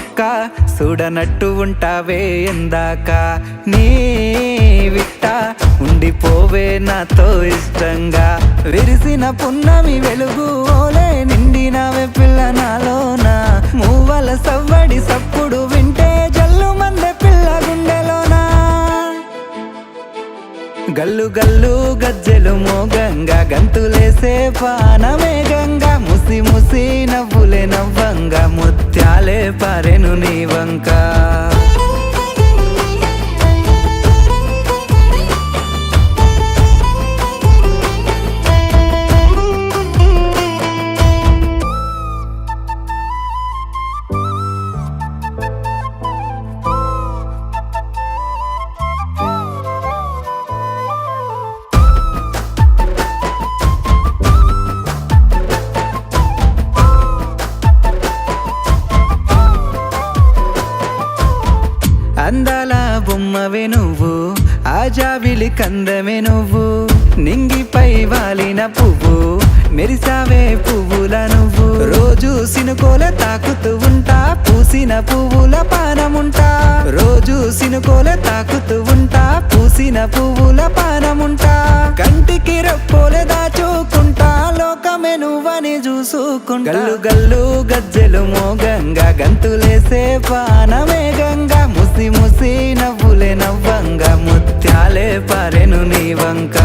సుక్క చూడనట్టు ఉంటావే ఎందాక నీ విట్ట ఉండిపోవే నాతో ఇష్టంగా విరిసిన పున్నమి వెలుగు ఓలే నిండినవే పిల్ల నాలోన మూవల సవ్వడి సప్పుడు వింటే జల్లు మందే పిల్ల గుండెలోనా గల్లు గల్లు గజ్జెలు మోగంగా గంతులేసే పానమే గంగా ముసి ముసి నవ్వులే నవ్వంగా ముత్యాలే పారెను నీ వంక అందాల బొమ్మవే నువ్వు ఆజావిలి కందమే నువ్వు నింగిపై వాలిన పువ్వు మెరిసావే పువ్వుల నువ్వు రోజు సినుకోల తాకుతూ ఉంటా పూసిన పువ్వుల పానముంటా రోజు సినుకోల తాకుతూ ఉంటా పూసిన పువ్వుల పానముంటా కంటికి రెప్పోలే దాచుకుంటా లోకమే నువ్వని చూసుకుంటా గల్లు గల్లు గజ్జెలు మోగంగా గంతులేసే పానమే గంగా ముసి ముసి నవ్వులే నవ్వంగా ముత్యాలే పారెను నీ వంక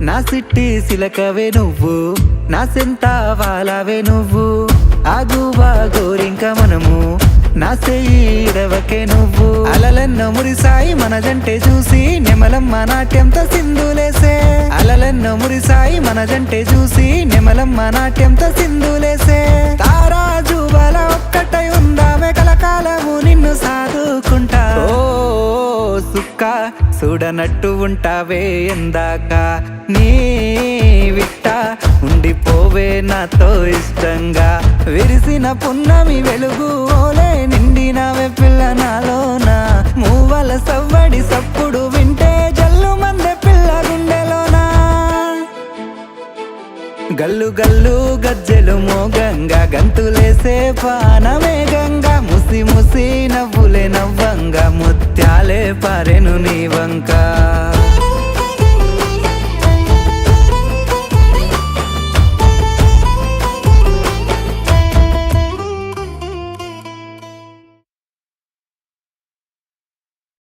నా సిట్టి సిలకవే నువ్వు నా సెంత వాలవే నువ్వు ఆగువా గోరింక మనము నా సెయ్యిడవకే నువ్వు అలలెన్నో మురిసాయి మన జంటే చూసి నెమలమ్మ నాట్యంతో సింధులేసే అలలెన్నో మురిసాయి మన జంటే చూసి నెమలమ్మ నాట్యంతో సింధులేసే తారాజు బల ఒక్కటై ఉందామే కలకాలము నిన్ను సాదుకుంటా ఓ సుక్క చూడనట్టు ఉంటావే ఎందాక నీ విట్ట ఉండిపోవే నాతో ఇష్టంగా విరిసిన పున్నమి వెలుగు ఓలే నిండినవే పిల్ల నాలోన మూవల సవ్వడి సప్పుడు వింటే జల్లు మందే పిల్ల గుండెలోనా గల్లు గల్లు గజ్జెలు మోగంగా గంతులేసే పానమే గంగా ముసి ముసి నవ్వులే నవ్వంగా ముత్యాలే పారెను నీ వంక